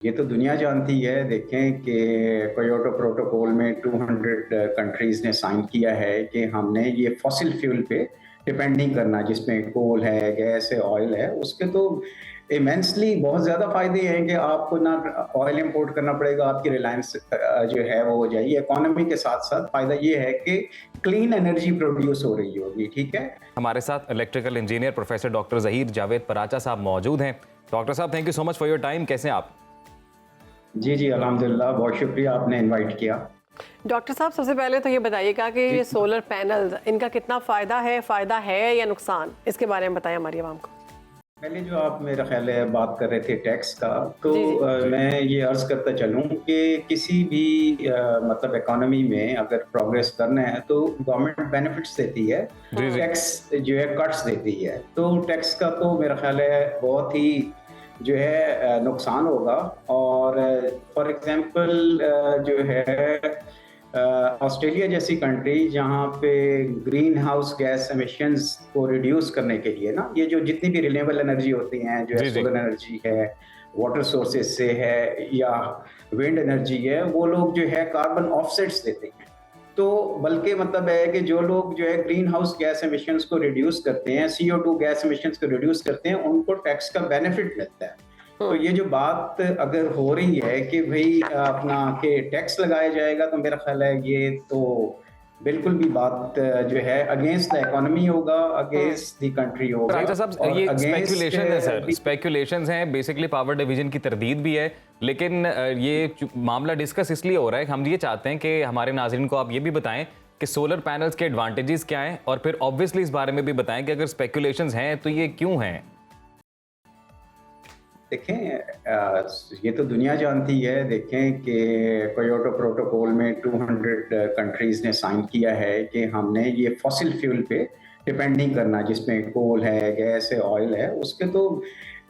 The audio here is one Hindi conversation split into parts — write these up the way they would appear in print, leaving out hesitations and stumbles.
ये तो दुनिया जानती है। देखें कि क्योटो प्रोटोकॉल में 200 कंट्रीज ने साइन किया है कि हमने ये फॉसिल फ्यूल पे डिपेंड नहीं करना, जिसमें कोल है, गैस है, ऑयल है। उसके तो इमेंसली बहुत ज़्यादा फायदे हैं कि आपको ना ऑयल इंपोर्ट करना पड़ेगा, आपकी रिलायंस जो है वो हो जाएगी। इकोनॉमी के साथ साथ फायदा ये है कि क्लीन एनर्जी प्रोड्यूस हो रही होगी। ठीक है। हमारे साथ electrical engineer professor doctor Zaheer Javed Paracha साहब मौजूद हैं। डॉक्टर साहब, thank you so much for your time. कैसे हैं आप? जी जी, अल्हम्दुलिल्लाह, बहुत शुक्रिया आपने इनवाइट किया। डॉक्टर साहब, सबसे पहले तो ये बताइएगा कि जी, ये सोलर पैनल इनका कितना फ़ायदा है या नुकसान, इसके बारे में बताएं हमारी आवाम को। पहले जो आप मेरा ख्याल है बात कर रहे थे टैक्स का, तो जी जी। मैं ये अर्ज़ करता चलूँ कि किसी भी मतलब इकोनॉमी में अगर प्रोग्रेस करना है तो गवर्नमेंट बेनिफिट्स देती है, जी जी। टैक्स जो है कट्स देती है। तो टैक्स का तो मेरा ख्याल है बहुत ही जो है नुकसान होगा। और फॉर एग्जांपल जो है ऑस्ट्रेलिया जैसी कंट्री जहाँ पे ग्रीन हाउस गैस एमिशंस को रिड्यूस करने के लिए ना, ये जो जितनी भी रिन्यूएबल एनर्जी होती हैं, जो है जी जी। सोलर एनर्जी है, वाटर सोर्सेज से है या विंड एनर्जी है, वो लोग जो है कार्बन ऑफसेट्स देते हैं। तो बल्कि मतलब है कि जो लोग जो है ग्रीन हाउस गैस एमिशंस को रिड्यूस करते हैं, CO2 गैस एमिशंस को रिड्यूस करते हैं, उनको टैक्स का बेनिफिट मिलता है। तो ये जो बात अगर हो रही है कि भई अपना के टैक्स लगाया जाएगा, तो मेरा ख्याल है ये तो बिल्कुल भी बात जो है अगेंस्ट द इकोनॉमी होगा, अगेंस्ट द कंट्री होगा राइटर साहब, और ये अगेंस्ट स्पेकुलेशन है सर, स्पेकुलेशंस हैं, बेसिकली पावर डिवीजन की तरदीद भी है। लेकिन ये मामला डिस्कस इसलिए हो रहा है कि हम ये चाहते हैं कि हमारे नाज़रीन को आप ये भी बताएं कि सोलर पैनल्स के एडवांटेजेस क्या हैं, और फिर ऑब्वियसली इस बारे में भी बताएं कि अगर स्पेकुलेशंस हैं तो ये क्यों हैं। देखें, ये तो दुनिया जानती है। देखें कि क्योटो प्रोटोकॉल में 200 कंट्रीज ने साइन किया है कि हमने ये फॉसिल फ्यूल पे डिपेंड नहीं करना, जिसमें कोल है, गैस है, ऑयल है। उसके तो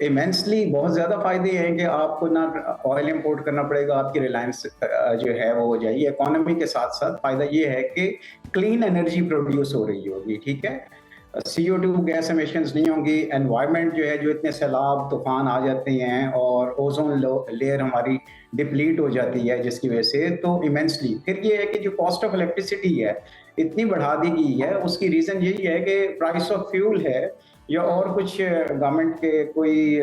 इमेंसली बहुत ज़्यादा फायदे हैं कि आपको ना ऑयल इंपोर्ट करना पड़ेगा, आपकी रिलायंस जो है वो हो जाएगी। इकोनॉमी के साथ साथ फायदा ये है कि क्लीन एनर्जी प्रोड्यूस हो रही होगी। ठीक है। CO2 गैस एमिशंस नहीं होंगी, एनवायरनमेंट जो है, जो इतने सैलाब तूफान आ जाते हैं और ओजोन लेयर हमारी डिप्लीट हो जाती है जिसकी वजह से, तो इमेंसली फिर ये है कि जो कॉस्ट ऑफ इलेक्ट्रिसिटी है इतनी बढ़ा दी गई है। उसकी रीज़न यही है कि प्राइस ऑफ फ्यूल है या और कुछ गवर्नमेंट के कोई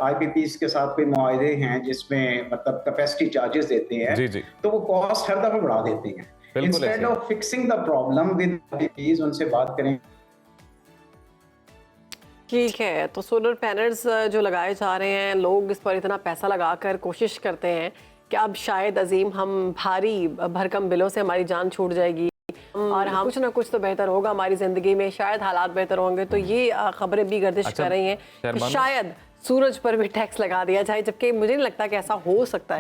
IPPs के साथ कोई मुआहदे हैं जिसमें मतलब कैपेसिटी चार्जेस देते हैं, जी जी। तो वो कॉस्ट हर दफा बढ़ा देते हैं। बिल्कुल ऐसे instead he. Of fixing the problem with IPPs, उनसे बात करें। ठीक है, तो सोलर पैनल्स जो लगाए जा रहे हैं, लोग इस पर इतना पैसा लगाकर कोशिश करते हैं कि अब शायद अजीम हम भारी भरकम बिलों से हमारी जान छूट जाएगी और हम कुछ ना कुछ तो बेहतर होगा हमारी ज़िंदगी में, शायद हालात बेहतर होंगे। तो ये खबरें भी गर्दिश अच्छा, कर रही हैं कि शायद सूरज पर भी टैक्स लगा दिया जाए, जबकि मुझे नहीं लगता कि ऐसा हो सकता है।